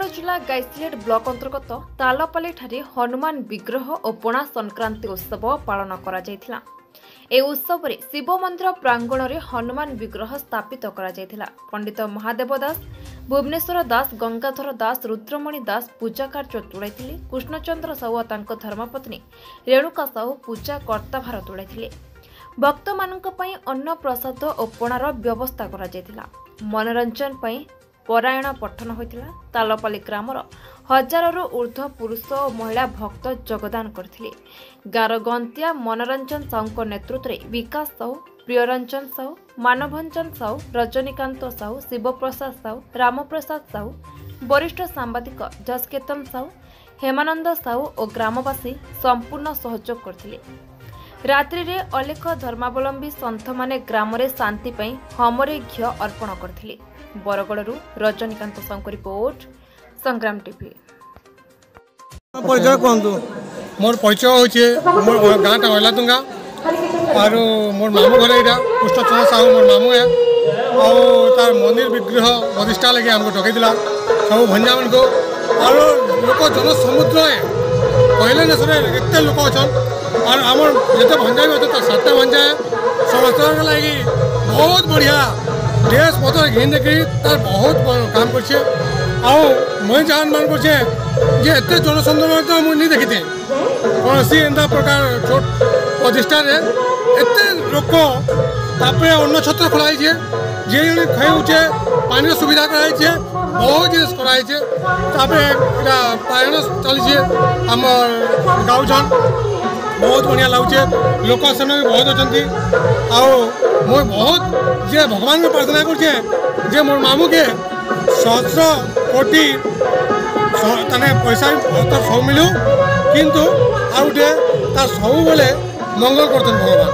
ବରଗଡ଼ ଜିଲ୍ଲା ଗାଇସିଲେଟ୍ ବ୍ଲକ ଅନ୍ତର୍ଗତ ତାଲପାଲି ଠାରେ ହନୁମାନ ବିଗ୍ରହ ଓ ପଣା ସଂକ୍ରାନ୍ତି ଉତ୍ସବ ପାଳନ କରାଯାଇଥିଲା। ଏହି ଉତ୍ସବରେ ଶିବ ମନ୍ଦିର ପ୍ରାଙ୍ଗଣରେ ହନୁମାନ ବିଗ୍ରହ ସ୍ଥାପିତ କରାଯାଇଥିଲା। ପଣ୍ଡିତ ମହାଦେବ ଦାସ, ଭୁବନେଶ୍ୱର ଦାସ, ଗଙ୍ଗାଧର ଦାସ, ରୁଦ୍ରମଣି ଦାସ ପୂଜା କାର୍ଯ୍ୟ ତୁଳାଇଥିଲେ। କୃଷ୍ଣଚନ୍ଦ୍ର ସାହୁ ଓ ତାଙ୍କ ଧର୍ମପତ୍ନୀ ରେଣୁକା ସାହୁ ପୂଜା କର୍ତ୍ତାଭାର ତୁଳାଇଥିଲେ। ଭକ୍ତମାନଙ୍କ ପାଇଁ ଅନ୍ନ ପ୍ରସାଦ ଓ ପଣାର ବ୍ୟବସ୍ଥା କରାଯାଇଥିଲା। ମନୋରଞ୍ଜନ ପାଇଁ ପରାୟଣ ପଠନ ହୋଇଥିଲା। ତାଲପାଲି ଗ୍ରାମର ହଜାରରୁ ଊର୍ଦ୍ଧ୍ୱ ପୁରୁଷ ଓ ମହିଳା ଭକ୍ତ ଯୋଗଦାନ କରିଥିଲେ। ଗାଁର ଗନ୍ତିଆ ମନୋରଞ୍ଜନ ସାହୁଙ୍କ ନେତୃତ୍ୱରେ ବିକାଶ ସାହୁ, ପ୍ରିୟରଞ୍ଜନ ସାହୁ, ମାନଭଞ୍ଜନ ସାହୁ, ରଜନୀକାନ୍ତ ସାହୁ, ଶିବପ୍ରସାଦ ସାହୁ, ରାମପ୍ରସାଦ ସାହୁ, ବରିଷ୍ଠ ସାମ୍ବାଦିକ ଯଶକେତନ ସାହୁ, ହେମାନନ୍ଦ ସାହୁ ଓ ଗ୍ରାମବାସୀ ସମ୍ପୂର୍ଣ୍ଣ ସହଯୋଗ କରିଥିଲେ। ରାତ୍ରିରେ ଅଲେଖ ଧର୍ମାବଲମ୍ବୀ ସନ୍ଥମାନେ ଗ୍ରାମରେ ଶାନ୍ତି ପାଇଁ ହୋମରେ ଘିଅ ଅର୍ପଣ କରିଥିଲେ। ବରଗଡ଼ରୁ ରଜନୀକାନ୍ତ ସାହୁଙ୍କ ରିପୋର୍ଟ, ସଂଗ୍ରାମ ଟିଭି। ପରିଚୟ କୁହନ୍ତୁ। मोर परिचय होचे मोर गाँटा ओलातुंगा और मोर मामू घर यहाँ कृष्णचंद्र साहू मोर मामू है और तार मंदिर विग्रह प्रतिष्ठा लगे आमको डकई सब भंजा मान को और लोक जनसमुद्र है कहले न सर एत लोक अच्छा और आम जिते भंजा भी अच्छे 7टा भंजा है समस्त लगे बहुत बढ़िया ड्रेस पतर घिन देखी तार बहुत काम कर मुझे जान मान करे एत जनसमुद्र तो मुझे नहीं देखी कौन सी एंता प्रकार छोट प्रतिष्ठा एत लोक अन्न छत्र खोलाई जे खाई पानी सुविधा कराई बहुत जिन कराई पायन चली आम गाँचन बहुत बढ़िया लगुचे लोक से भी बहुत अच्छा मुझे बहुत जे भगवान को प्रार्थना कर मोर मामू के सहस्र कोटी पैसा तो सब मिलू किंतु आउटे तार सब बेले मंगल करते भगवान।